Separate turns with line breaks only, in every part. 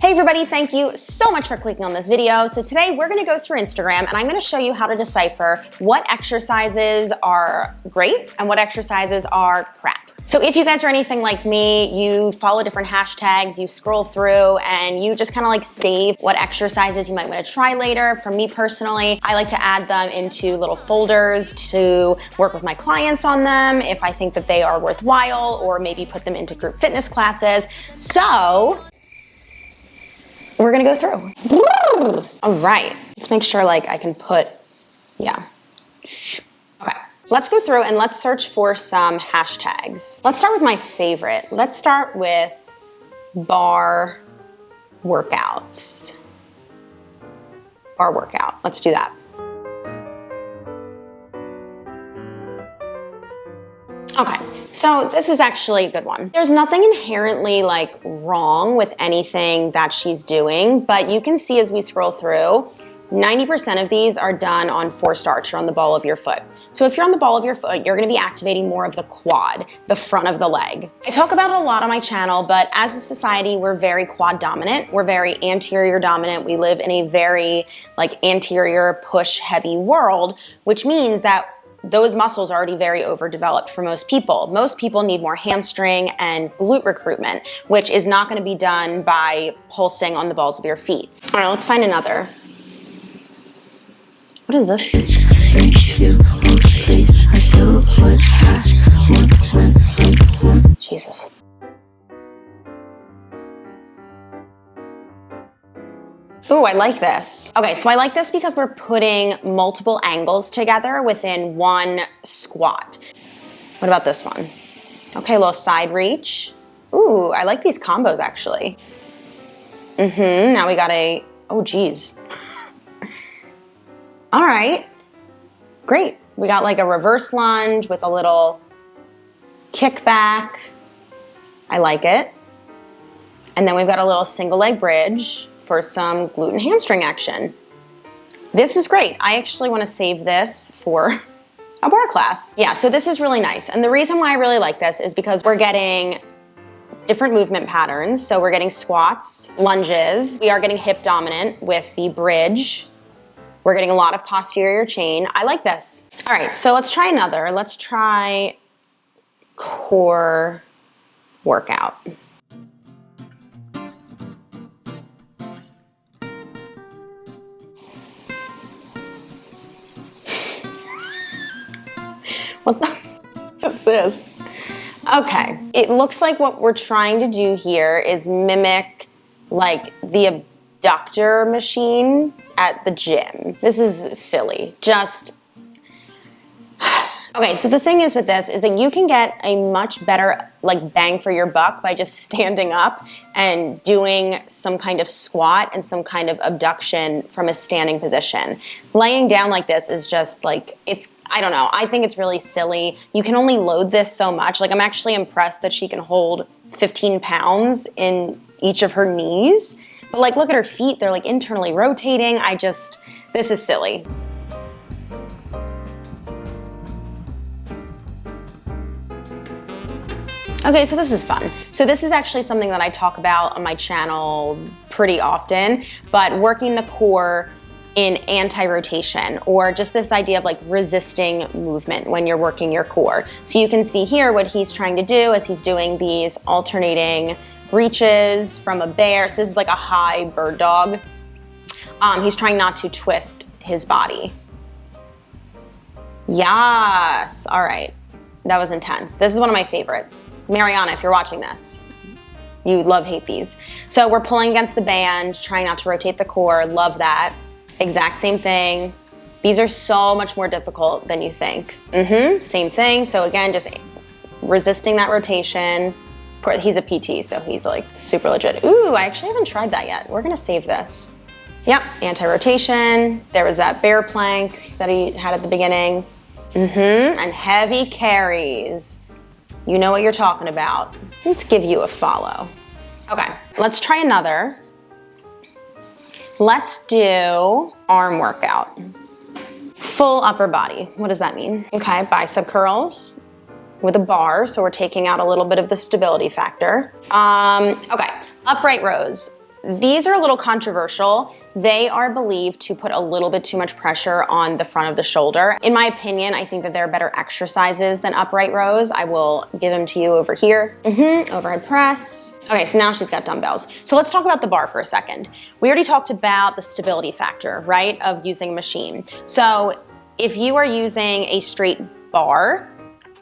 Hey everybody, thank you so much for clicking on this video. So today we're gonna go through Instagram and I'm gonna show you how to decipher what exercises are great and what exercises are crap. So if you guys are anything like me, you follow different hashtags, you scroll through and you just kind of like save what exercises you might want to try later. For me personally, I like to add them into little folders to work with my clients on them if I think that they are worthwhile, or maybe put them into group fitness classes. So we're gonna go through. All right, let's make sure like I can put, yeah. Okay, let's go through and let's search for some hashtags. Let's start with my favorite. Let's start with bar workouts. Bar workout, let's do that. Okay, so this is actually a good one. There's nothing inherently like wrong with anything that she's doing, but you can see as we scroll through, 90% of these are done on forced arch or on the ball of your foot. So if you're on the ball of your foot, you're gonna be activating more of the quad, the front of the leg. I talk about it a lot on my channel, but as a society, we're very quad dominant. We're very anterior dominant. We live in a very like anterior push heavy world, which means that those muscles are already very overdeveloped for most people. Most people need more hamstring and glute recruitment, which is not gonna be done by pulsing on the balls of your feet. All right, let's find another. What is this? Jesus. Ooh, I like this. Okay, so I like this because we're putting multiple angles together within one squat. What about this one? Okay, a little side reach. Ooh, I like these combos actually. Now we got a, oh geez. All right, great. We got like a reverse lunge with a little kickback. I like it. And then we've got a little single leg bridge for some glute and hamstring action. This is great. I actually want to save this for a bar class. Yeah, so this is really nice. And the reason why I really like this is because we're getting different movement patterns. So we're getting squats, lunges. We are getting hip dominant with the bridge. We're getting a lot of posterior chain. I like this. All right, so let's try another. Let's try core workout. What the is this? Okay, it looks like what we're trying to do here is mimic like the abductor machine at the gym. This is silly, just, okay, so the thing is with this is that you can get a much better like bang for your buck by just standing up and doing some kind of squat and some kind of abduction from a standing position. Laying down like this is just like, it's, I don't know, I think it's really silly. You can only load this so much. Like I'm actually impressed that she can hold 15 pounds in each of her knees. But like, look at her feet, they're like internally rotating. This is silly. Okay, so this is fun. So this is actually something that I talk about on my channel pretty often, but working the core in anti-rotation, or just this idea of like resisting movement when you're working your core. So you can see here what he's trying to do is he's doing these alternating reaches from a bear. So this is like a high bird dog. He's trying not to twist his body. Yes, all right. That was intense. This is one of my favorites. Mariana, if you're watching this, you hate these. So we're pulling against the band, trying not to rotate the core. Love that. Exact same thing. These are so much more difficult than you think. Same thing. So again, just resisting that rotation. He's a PT, so he's like super legit. Ooh, I actually haven't tried that yet. We're gonna save this. Yep, anti-rotation. There was that bear plank that he had at the beginning. And heavy carries. You know what you're talking about. Let's give you a follow. Okay, let's try another. Let's do arm workout. Full upper body. What does that mean? Okay, bicep curls with a bar, so we're taking out a little bit of the stability factor. Okay, upright rows. these are a little controversial. They are believed to put a little bit too much pressure on the front of the shoulder. In my opinion, I think that there are better exercises than upright rows. I will give them to you over here. Overhead press. Okay, so now she's got dumbbells. So let's talk about the bar for a second. We already talked about the stability factor, right, of using a machine. So if you are using a straight bar,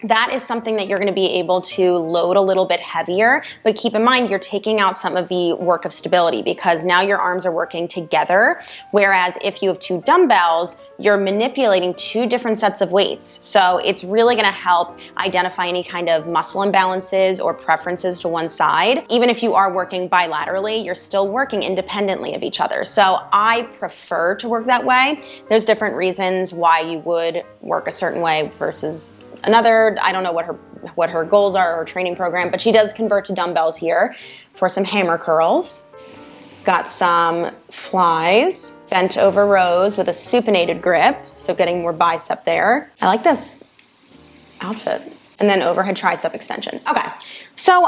that is something that you're gonna be able to load a little bit heavier, but keep in mind you're taking out some of the work of stability because now your arms are working together, whereas if you have two dumbbells, you're manipulating two different sets of weights. So it's really gonna help identify any kind of muscle imbalances or preferences to one side. Even if you are working bilaterally, you're still working independently of each other. So I prefer to work that way. There's different reasons why you would work a certain way versus another. I don't know what her goals are or her training program, but she does convert to dumbbells here for some hammer curls. Got some flies, bent over rows with a supinated grip, so getting more bicep there. I like this outfit. And then overhead tricep extension. Okay, so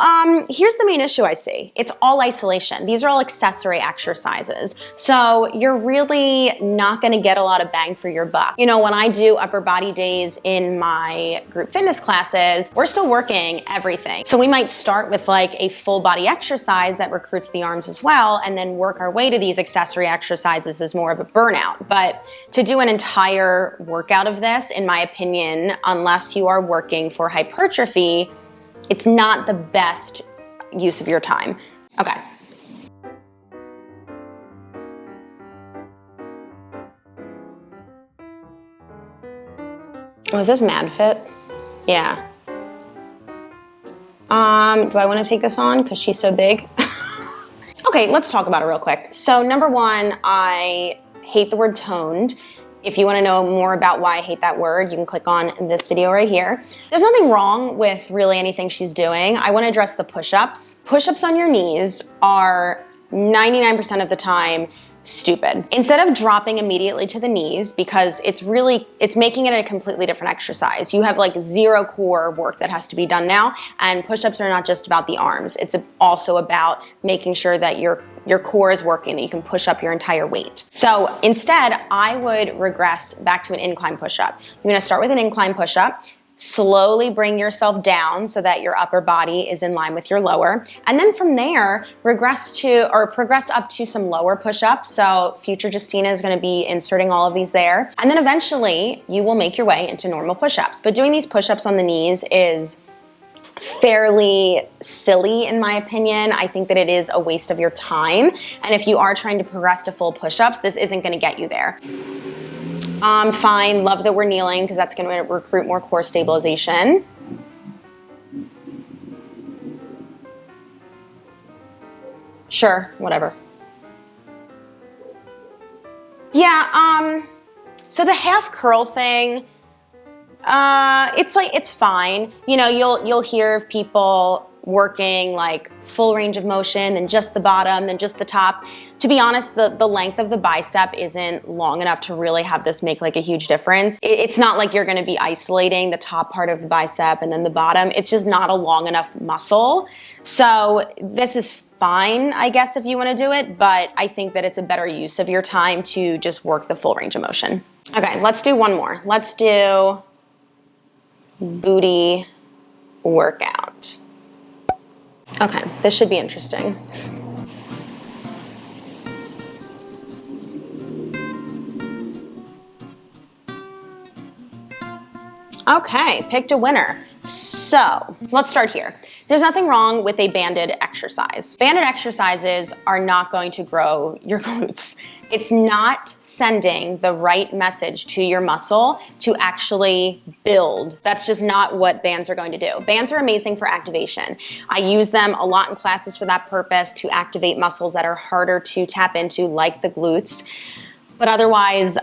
here's the main issue I see. It's all isolation. These are all accessory exercises. So you're really not gonna get a lot of bang for your buck. You know, when I do upper body days in my group fitness classes, we're still working everything. So we might start with like a full body exercise that recruits the arms as well, and then work our way to these accessory exercises as more of a burnout. But to do an entire workout of this, in my opinion, unless you are working for hypertrophy, it's not the best use of your time. Okay. Was this MadFit? Yeah. Do I want to take this on because she's so big? Okay, let's talk about it real quick. So number one, I hate the word toned. If you want to know more about why I hate that word, you can click on this video right here. There's nothing wrong with really anything she's doing. I want to address the push-ups. Push-ups on your knees are 99% of the time stupid. Instead of dropping immediately to the knees, because it's making it a completely different exercise. You have like zero core work that has to be done now, and push-ups are not just about the arms. It's also about making sure that your core is working, that you can push up your entire weight. So instead, I would regress back to an incline push-up. You're gonna start with an incline push-up, slowly bring yourself down so that your upper body is in line with your lower. And then from there, progress up to some lower push-ups. So future Justina is gonna be inserting all of these there. And then eventually you will make your way into normal push-ups. But doing these push-ups on the knees is fairly silly in my opinion. I think that it is a waste of your time. And if you are trying to progress to full push-ups, this isn't gonna get you there. Fine, love that we're kneeling because that's gonna recruit more core stabilization. Sure, whatever. Yeah, so the half curl thing, it's fine. You know, you'll hear of people working like full range of motion, then just the bottom, then just the top. To be honest, the length of the bicep isn't long enough to really have this make like a huge difference. It's not like you're gonna be isolating the top part of the bicep and then the bottom. It's just not a long enough muscle. So this is fine, I guess, if you wanna do it, but I think that it's a better use of your time to just work the full range of motion. Okay, let's do one more. Let's do booty workout. Okay, this should be interesting. Okay, picked a winner. So let's start here. There's nothing wrong with a banded exercise. Banded exercises are not going to grow your glutes. It's not sending the right message to your muscle to actually build. That's just not what bands are going to do. Bands are amazing for activation. I use them a lot in classes for that purpose, to activate muscles that are harder to tap into, like the glutes. But otherwise,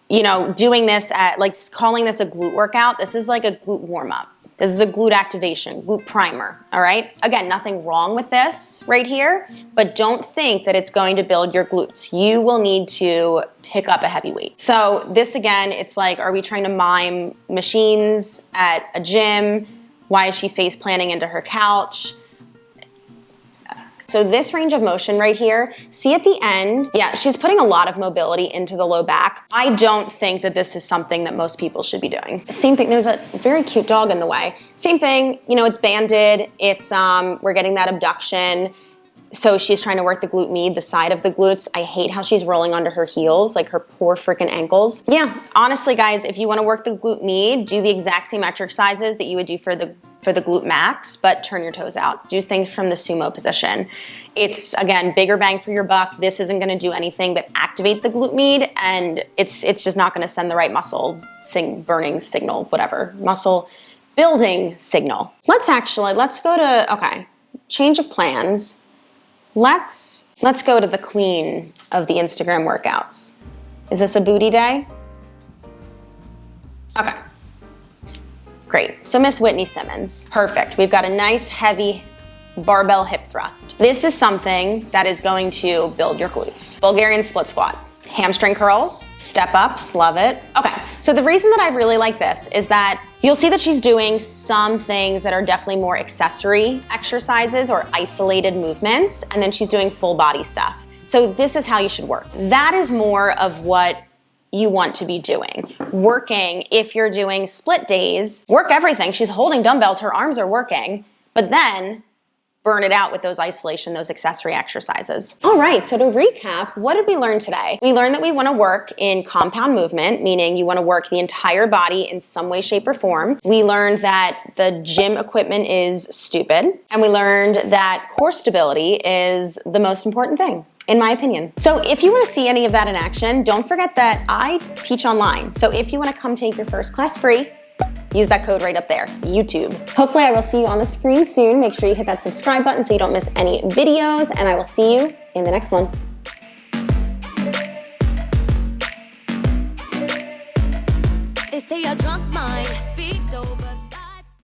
you know, doing this like calling this a glute workout, this is like a glute warm-up. This is a glute activation, glute primer, all right? Again, nothing wrong with this right here, but don't think that it's going to build your glutes. You will need to pick up a heavy weight. So this again, it's like, are we trying to mime machines at a gym? Why is she face planting into her couch? So this range of motion right here, see at the end, yeah, she's putting a lot of mobility into the low back. I don't think that this is something that most people should be doing. Same thing, there's a very cute dog in the way. Same thing, you know, it's banded, it's, we're getting that abduction. So she's trying to work the glute med, the side of the glutes. I hate how she's rolling onto her heels, like her poor freaking ankles. Yeah, honestly guys, if you wanna work the glute med, do the exact same exercises that you would do for the glute max, but turn your toes out. Do things from the sumo position. It's, again, bigger bang for your buck. This isn't gonna do anything but activate the glute med, and it's just not gonna send the right muscle burning signal, whatever, muscle building signal. Let's go to, okay, change of plans. Let's go to the queen of the Instagram workouts. Is this a booty day? Okay. Great, so Miss Whitney Simmons. Perfect, we've got a nice heavy barbell hip thrust. This is something that is going to build your glutes. Bulgarian split squat. Hamstring curls, step ups, love it. Okay, so the reason that I really like this is that you'll see that she's doing some things that are definitely more accessory exercises or isolated movements, and then she's doing full body stuff. So this is how you should work. That is more of what you want to be doing. Working, if you're doing split days, work everything. She's holding dumbbells, her arms are working, but then burn it out with those isolation, those accessory exercises. All right, so to recap, what did we learn today? We learned that we wanna work in compound movement, meaning you wanna work the entire body in some way, shape, or form. We learned that the gym equipment is stupid, and we learned that core stability is the most important thing, in my opinion. So if you wanna see any of that in action, don't forget that I teach online. So if you wanna come take your first class free, use that code right up there, YouTube. Hopefully I will see you on the screen soon. Make sure you hit that subscribe button so you don't miss any videos, and I will see you in the next one.
They say a drunk mind speaks over.